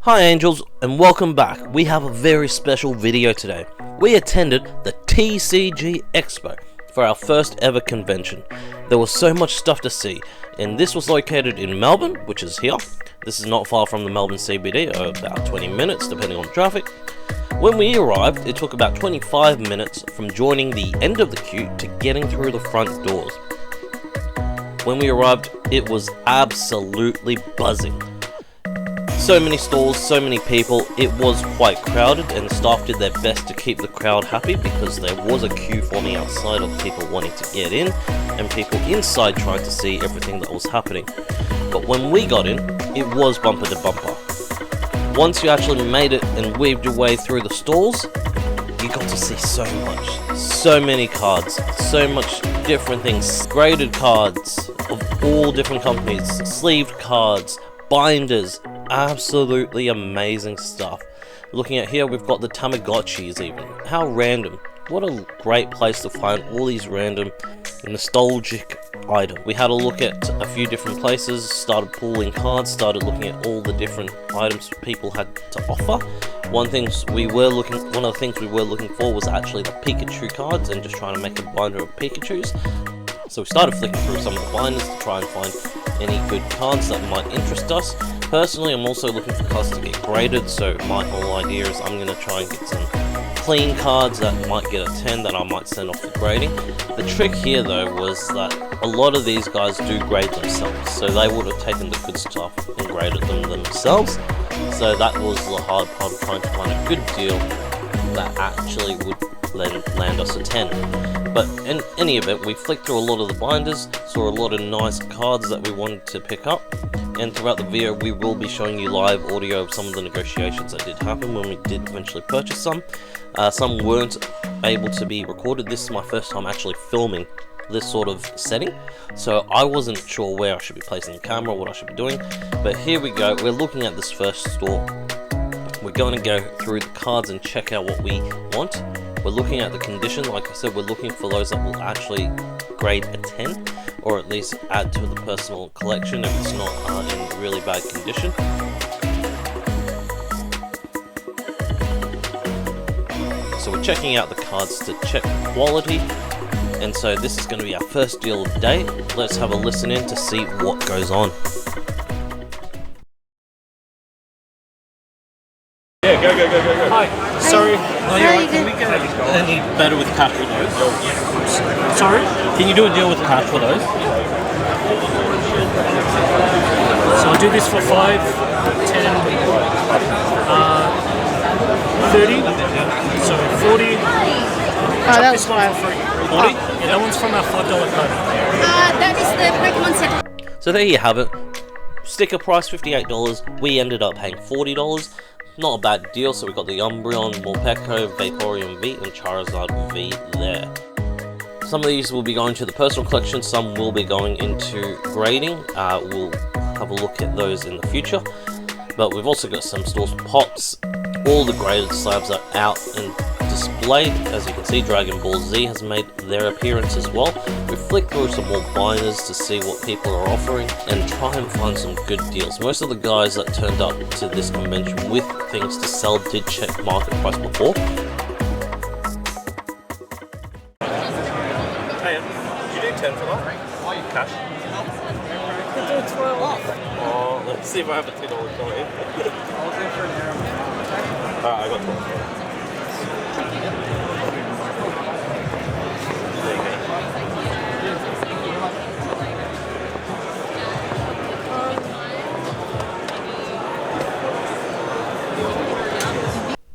Hi Angels, and welcome back. We have a very special video today. We attended the TCG Expo for our first ever convention. There was so much stuff to see, and this was located in Melbourne, which is here. This is not far from the Melbourne CBD, about 20 minutes depending on traffic. When we arrived, it took about 25 minutes from joining the end of the queue to getting through the front doors. When we arrived, it was absolutely buzzing. So many stalls, so many people, it was quite crowded, and the staff did their best to keep the crowd happy because there was a queue forming outside of people wanting to get in and people inside trying to see everything that was happening. But when we got in, it was bumper to bumper. Once you actually made it and weaved your way through the stalls, you got to see so much. So many cards, so much different things. Graded cards of all different companies, sleeved cards, binders, absolutely amazing stuff. Looking at here, we've got the Tamagotchis even. How random. What a great place to find all these random nostalgic items. We had a look at a few different places, started pulling cards, started looking at all the different items people had to offer. One of the things we were looking for was actually the Pikachu cards and just trying to make a binder of Pikachus. So we started flicking through some of the binders to try and find any good cards that might interest us. Personally, I'm also looking for cards to get graded, so my whole idea is I'm going to try and get some clean cards that might get a 10 that I might send off for grading. The trick here though was that a lot of these guys do grade themselves, so they would have taken the good stuff and graded them themselves. So that was the hard part of trying to find a good deal that actually would land us a 10. But in any event, we flicked through a lot of the binders, saw a lot of nice cards that we wanted to pick up, and throughout the video we will be showing you live audio of some of the negotiations that did happen when we did eventually purchase some. Some weren't able to be recorded. This is my first time actually filming this sort of setting, so I wasn't sure where I should be placing the camera, what I should be doing, but here we go. We're looking at this first store. We're going to go through the cards and check out what we want. We're looking at the condition. Like I said, we're looking for those that will actually grade a 10 or at least add to the personal collection if it's not in really bad condition. So we're checking out the cards to check quality, and so this is going to be our first deal of the day. Let's have a listen in to see what goes on. Yeah, go. Hi. Sorry. Can we get any better with cash for those? Sorry? Can you do a deal with cash for those? So I'll do this for 5, 10, 30, so 40. Oh, that was this one for free. 40? Yeah, that one's from our $5 code. that is the Pokemon set. So there you have it. Sticker price $58. We ended up paying $40. Not a bad deal. So we got the Umbreon, Morpeko, Vaporeon V, and Charizard V there. Some of these will be going to the personal collection, some will be going into grading. We'll have a look at those in the future. But we've also got some stores pops. All the graded slabs are out and displayed. As you can see, Dragon Ball Z has made their appearance as well. We flicked through some more binders to see what people are offering and try and find some good deals. Most of the guys that turned up to this convention with things to sell did check market price before. Hey, did you do 10 for that? Cash? I could do 12. Oh, let's see if I have a $10 coin. I'll go for an arrow. Alright, I got 12.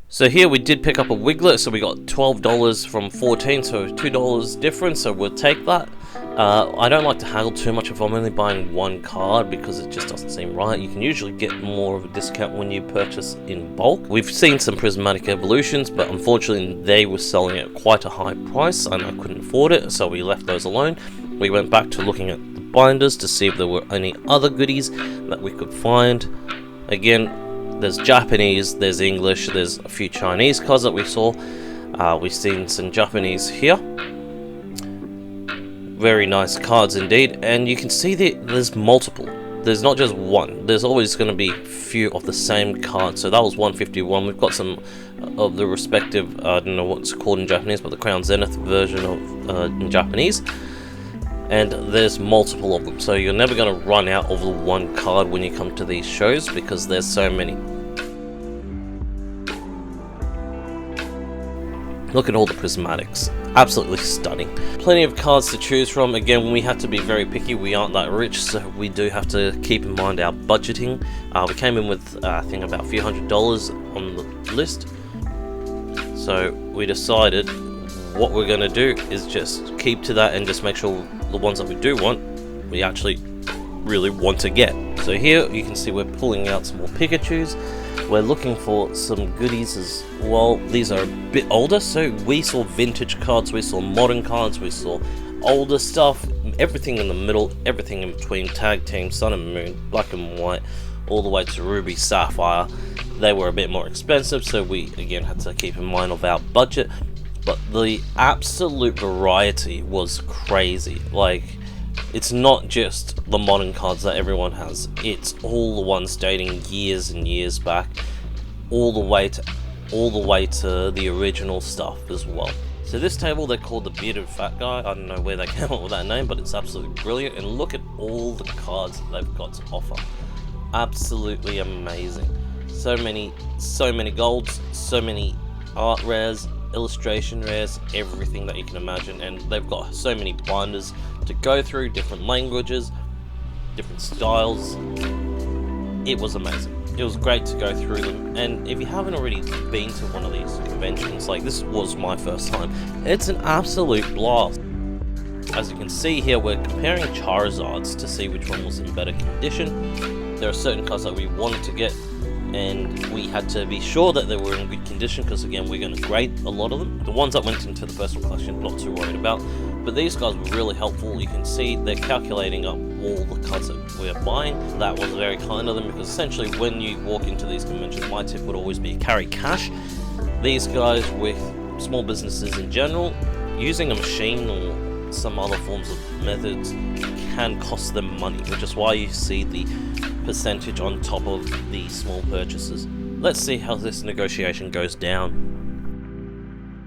So here we did pick up a Wiglet, so we got $12 from 14, so $2 difference, so we'll take that. I don't like to haggle too much if I'm only buying one card because it just doesn't seem right. You can usually get more of a discount when you purchase in bulk. We've seen some prismatic evolutions, but unfortunately they were selling at quite a high price and I couldn't afford it, so we left those alone. We went back to looking at the binders to see if there were any other goodies that we could find. Again, there's Japanese, there's English, there's a few Chinese cards that we saw. We've seen some Japanese here. Very nice cards indeed, and you can see that there's multiple. there's not just one, there's always going to be a few of the same card. So that was 151. We've got some of the respective, I don't know what's called in Japanese, but the Crown Zenith version of in Japanese, and there's multiple of them, so you're never going to run out of the one card when you come to these shows because there's so many. Look at all the prismatics, absolutely stunning. Plenty of cards to choose from. Again, we have to be very picky, we aren't that rich, so we do have to keep in mind our budgeting. We came in with I think about a few $100s on the list, so we decided what we're going to do is just keep to that and just make sure the ones that we do want, we actually really want to get. So here you can see we're pulling out some more Pikachus. We're looking for some goodies as well. These are a bit older, so we saw vintage cards, we saw modern cards, we saw older stuff, everything in the middle, everything in between, tag team, sun and moon, black and white, all the way to ruby, sapphire. They were a bit more expensive, so we again had to keep in mind of our budget, but the absolute variety was crazy. Like, it's not just the modern cards that everyone has, it's all the ones dating years and years back, all the way to the original stuff as well. So this table, they're called the bearded fat guy. I don't know where they came up with that name, but it's absolutely brilliant, and look at all the cards that they've got to offer. Absolutely amazing. So many golds, so many art rares, illustration rares, everything that you can imagine, and they've got so many binders to go through, different languages, different styles. It was amazing. It was great to go through them, and if you haven't already been to one of these conventions, like this was my first time, it's an absolute blast. As you can see here, we're comparing Charizards to see which one was in better condition. There are certain cards that we wanted to get, and we had to be sure that they were in good condition because again we're going to grade a lot of them. The ones that went into the personal collection, not too worried about, but these guys were really helpful. You can see they're calculating up all the cards that we're buying. That was very kind of them, because essentially when you walk into these conventions, my tip would always be carry cash. These guys, with small businesses in general, using a machine or some other forms of methods can cost them money, which is why you see the percentage on top of the small purchases. Let's see how this negotiation goes down.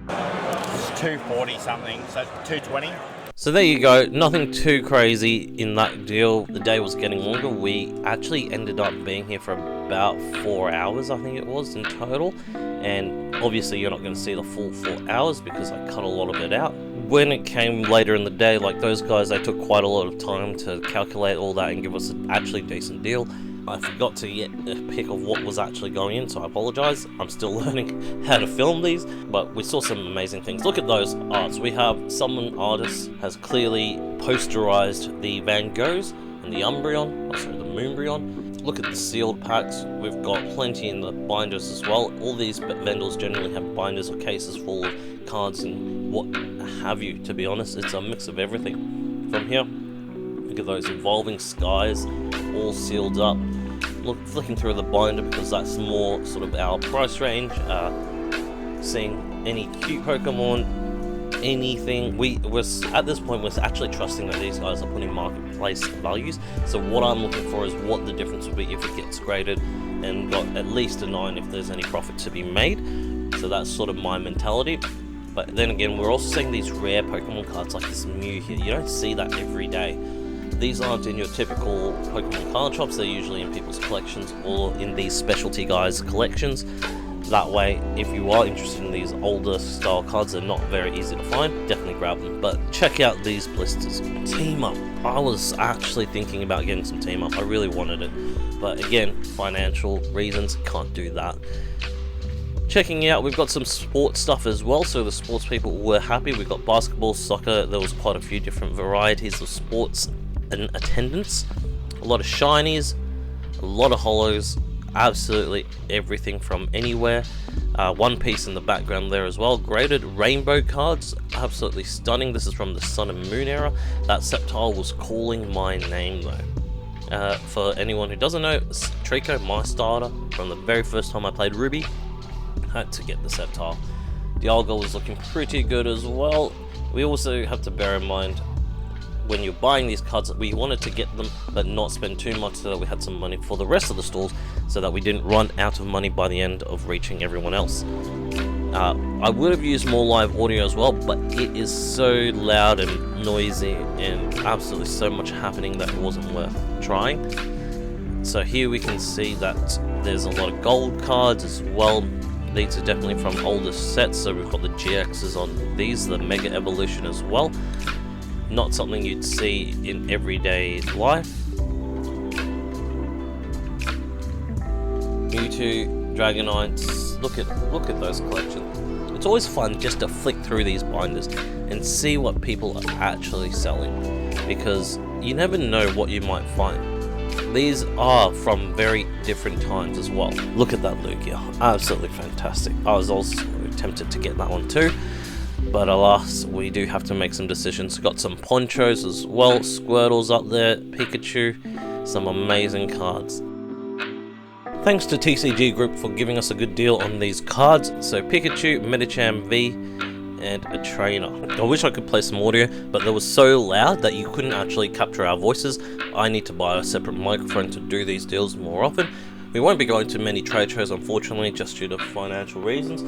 It's 240 something, so 220. So there you go, nothing too crazy in that deal. The day was getting longer. We actually ended up being here for about 4 hours, I think it was, in total. And obviously you're not going to see the full 4 hours because I cut a lot of it out. When it came later in the day, like those guys, they took quite a lot of time to calculate all that and give us an actually decent deal. I forgot to get a pic of what was actually going in, so I apologize. I'm still learning how to film these, but we saw some amazing things. Look at those arts. We have someone artist has clearly posterized the Van Goghs and the Umbreon, the Moonbreon. Look at the sealed packs. We've got plenty in the binders as well. All these vendors generally have binders or cases full of cards and what have you. To be honest, it's a mix of everything. From here, look at those evolving skies, all sealed up. Look, flicking through the binder because that's more sort of our price range. Seeing any cute Pokemon, anything. At this point we're actually trusting that these guys are putting marketplace values. So what I'm looking for is what the difference would be if it gets graded and got at least a 9 if there's any profit to be made. So that's sort of my mentality. But then again, we're also seeing these rare Pokemon cards like this Mew here. You don't see that every day. These aren't in your typical Pokemon card shops. They're usually in people's collections or in these specialty guys' collections. That way, if you are interested in these older style cards, they're not very easy to find, definitely grab them. But check out these blisters. Team Up. I was actually thinking about getting some Team Up. I really wanted it. But again, financial reasons, can't do that. Checking out, we've got some sports stuff as well, so the sports people were happy. We've got basketball, soccer, there was quite a few different varieties of sports in attendance. A lot of shinies, a lot of holos, absolutely everything from anywhere. One Piece in the background there as well. Graded rainbow cards, absolutely stunning. This is from the Sun and Moon era. That Sceptile was calling my name though. For anyone who doesn't know, Trico, my starter, from the very first time I played Ruby, had to get the Sceptile. Dialga was looking pretty good as well. We also have to bear in mind when you're buying these cards, we wanted to get them but not spend too much so that we had some money for the rest of the stalls, so that we didn't run out of money by the end of reaching everyone else. I would have used more live audio as well, but it is so loud and noisy and absolutely so much happening that it wasn't worth trying. So here we can see that there's a lot of gold cards as well. These are definitely from older sets, so we've got the GXs on these, the Mega Evolution as well. Not something you'd see in everyday life. Mewtwo, Dragonites, look at those collections. It's always fun just to flick through these binders and see what people are actually selling, because you never know what you might find. These are from very different times as well. Look at that Lugia, absolutely fantastic. I was also tempted to get that one too, but alas, we do have to make some decisions. Got some ponchos as well, Squirtles up there, Pikachu, some amazing cards. Thanks to TCG Group for giving us a good deal on these cards. So Pikachu, Medicham V, and a trainer. I wish I could play some audio, but they were so loud that you couldn't actually capture our voices. I need to buy a separate microphone to do these deals more often. We won't be going to many trade shows, unfortunately, just due to financial reasons,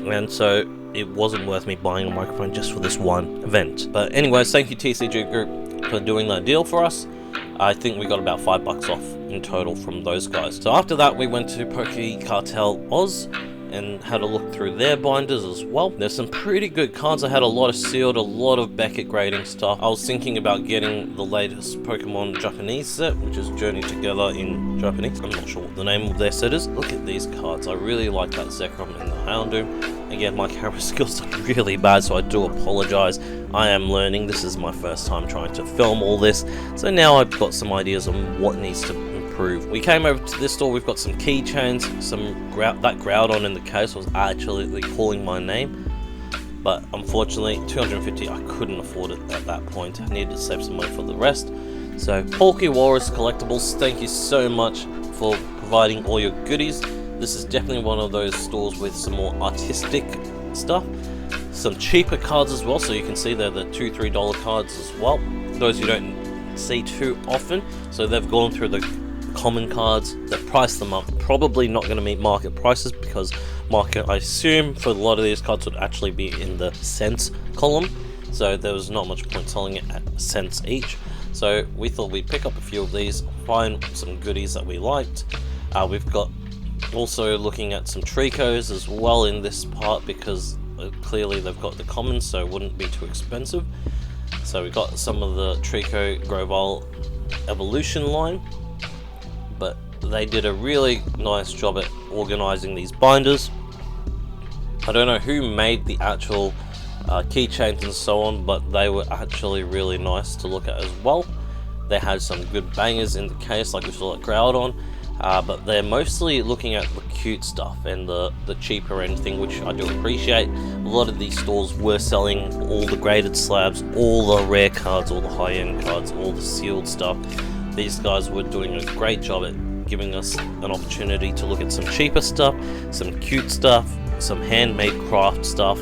and so it wasn't worth me buying a microphone just for this one event. But anyways, thank you TCG Group for doing that deal for us. I think we got about $5 off in total from those guys. So after that, we went to Cartel Oz and had a look through their binders as well. There's some pretty good cards. I had a lot of sealed, a lot of beckett grading stuff. I was thinking about getting the latest Pokemon Japanese set, which is Journey Together in Japanese. I'm not sure what the name of their set is. Look at these cards. I really like that Zekrom and the Houndoom. Again, my camera skills are really bad, so I do apologize. I am learning. This is my first time trying to film all this, so now I've got some ideas on what needs to improve. We came over to this store. We've got some keychains, that Groudon in the case was actually calling my name, but unfortunately 250 I couldn't afford it at that point. I needed to save some money for the rest. So Walrus Collectibles, thank you so much for providing all your goodies. This is definitely one of those stores with some more artistic stuff. Some cheaper cards as well, so you can see they're the $2-3 cards as well. Those you don't see too often, so they've gone through the common cards, they've priced them up. Probably not going to meet market prices, because market, I assume, for a lot of these cards would actually be in the cents column, so there was not much point selling it at cents each. So we thought we'd pick up a few of these, find some goodies that we liked. We've got also looking at some Tricos as well in this part, because clearly they've got the commons, so it wouldn't be too expensive. So we got some of the Trico Grovyle Evolution line, but they did a really nice job at organizing these binders. I don't know who made the actual keychains and so on, but they were actually really nice to look at as well. They had some good bangers in the case, like we saw at Groudon. But they're mostly looking at the cute stuff and the cheaper end thing, which I do appreciate. A lot of these stores were selling all the graded slabs, all the rare cards, all the high-end cards, all the sealed stuff. These guys were doing a great job at giving us an opportunity to look at some cheaper stuff, some cute stuff, some handmade craft stuff.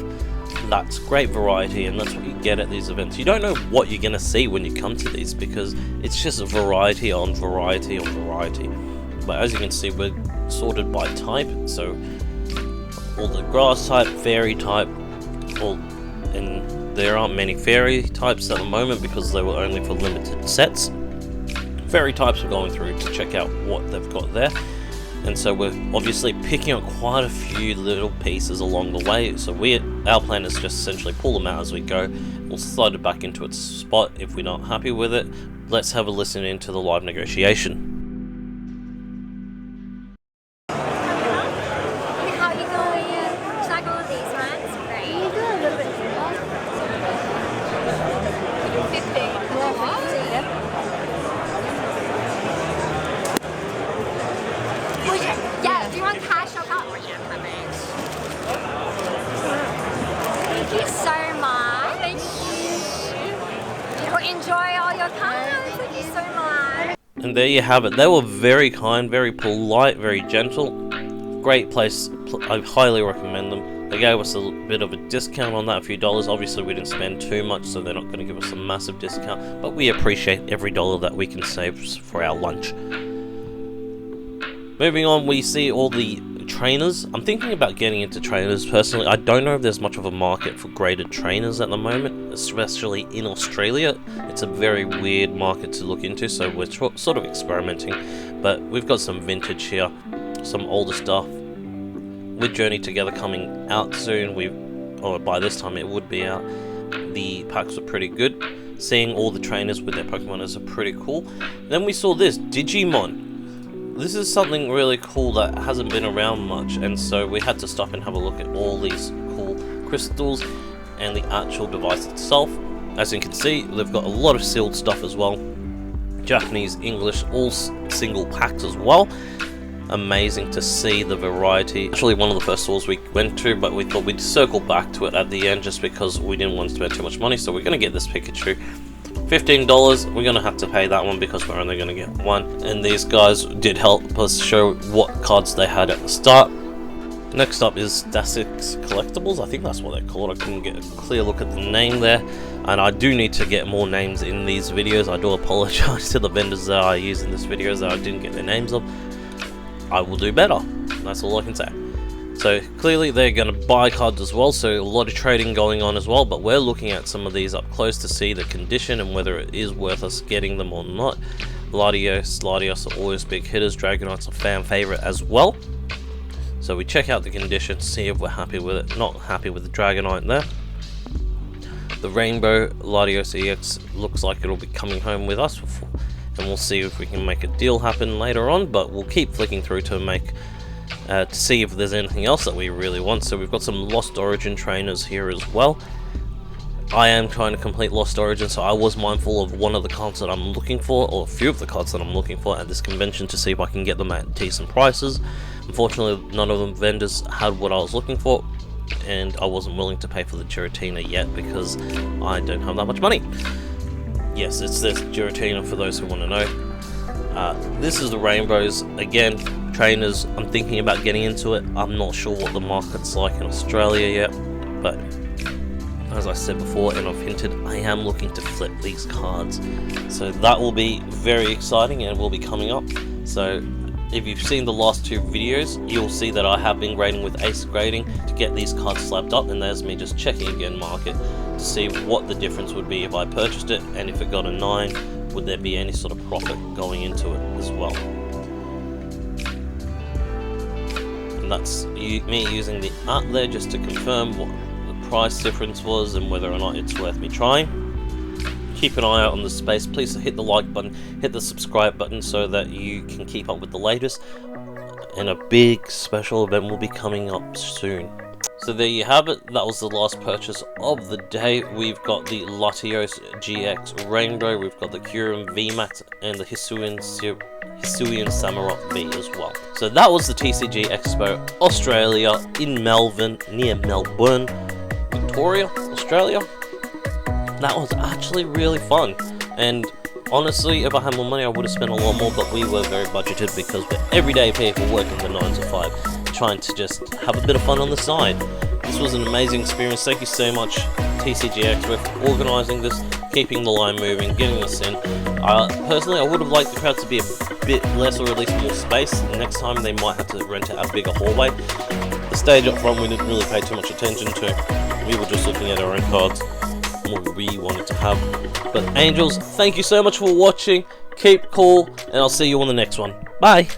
That's great variety, and that's what you get at these events. You don't know what you're going to see when you come to these, because it's just a variety on variety on variety. But as you can see, we're sorted by type, so all the grass type, fairy type, and there aren't many fairy types at the moment because they were only for limited sets. Fairy types we're going through to check out what they've got there, and so we're obviously picking up quite a few little pieces along the way. So our plan is just essentially pull them out as we go. We'll slide it back into its spot if we're not happy with it. Let's have a listen into the live negotiation. Thank you so much. You'll enjoy all your cards. Thank you so much. And there you have it. They were very kind, very polite, very gentle. Great place. I highly recommend them. They gave us a bit of a discount on that, a few dollars. Obviously we didn't spend too much, so they're not going to give us a massive discount, but we appreciate every dollar that we can save for our lunch. Moving on, we see all the trainers. I'm thinking about getting into trainers personally. I don't know if there's much of a market for graded trainers at the moment, especially in Australia. It's a very weird market to look into, so we're sort of experimenting. But we've got some vintage here, some older stuff. With Journey Together coming out soon, or by this time it would be out, the packs are pretty good. Seeing all the trainers with their Pokemon is pretty cool. Then we saw this, Digimon. This is something really cool that hasn't been around much, and so we had to stop and have a look at all these cool crystals and the actual device itself. As you can see, they've got a lot of sealed stuff as well. Japanese, English, all single packs as well. Amazing to see the variety. Actually one of the first stores we went to, but we thought we'd circle back to it at the end just because we didn't want to spend too much money. So we're going to get this Pikachu. $15, we're going to have to pay that one because we're only going to get one. And these guys did help us show what cards they had at the start. Next up is TCG Collectibles. I think that's what they're called. I couldn't get a clear look at the name there. And I do need to get more names in these videos. I do apologize to the vendors that I use in this video that I didn't get their names of. I will do better. That's all I can say. So clearly they're going to buy cards as well, so a lot of trading going on as well, but we're looking at some of these up close to see the condition and whether it is worth us getting them or not. Latios are always big hitters. Dragonite's a fan favorite as well. So we check out the condition, see if we're happy with it. Not happy with the Dragonite there. The Rainbow Latios EX looks like it'll be coming home with us before. And we'll see if we can make a deal happen later on, but we'll keep flicking through to see if there's anything else that we really want. So we've got some Lost Origin trainers here as well. I am trying to complete Lost Origin, so I was mindful of one of the cards that I'm looking for, or a few of the cards that I'm looking for at this convention to see if I can get them at decent prices. Unfortunately, none of the vendors had what I was looking for, and I wasn't willing to pay for the Giratina yet because I don't have that much money. Yes, it's this Giratina for those who want to know. This is the Rainbows. Again, trainers, I'm thinking about getting into it. I'm not sure what the market's like in Australia yet, but as I said before and I've hinted, I am looking to flip these cards. So that will be very exciting and will be coming up. So if you've seen the last two videos, you'll see that I have been grading with acegrading to get these cards slapped up, and there's me just checking again market to see what the difference would be if I purchased it, and if it got a 9, would there be any sort of profit going into it as well. And that's me using the art there just to confirm what the price difference was and whether or not it's worth me trying. Keep an eye out on the space. Please hit the like button, hit the subscribe button so that you can keep up with the latest, and a big special event will be coming up soon. So there you have it. That was the last purchase of the day. We've got the Latios GX Rainbow, we've got the Kyurem VMAX, and the Hisuian Samurott V as well. So that was the TCG Expo Australia in Melbourne, near Melbourne, Victoria, Australia. That was actually really fun, and honestly, if I had more money I would have spent a lot more, but we were very budgeted because we're everyday people working the 9 to 5, trying to just have a bit of fun on the side. This was an amazing experience. Thank you so much TCG Expo for organising this, keeping the line moving, getting us in. Personally, I would have liked the crowd to be a bit less, or at least more space. Next time they might have to rent out a bigger hallway. The stage up front we didn't really pay too much attention to. We were just looking at our own cards, what we wanted to have. But Angels, thank you so much for watching. Keep cool, and I'll see you on the next one. Bye!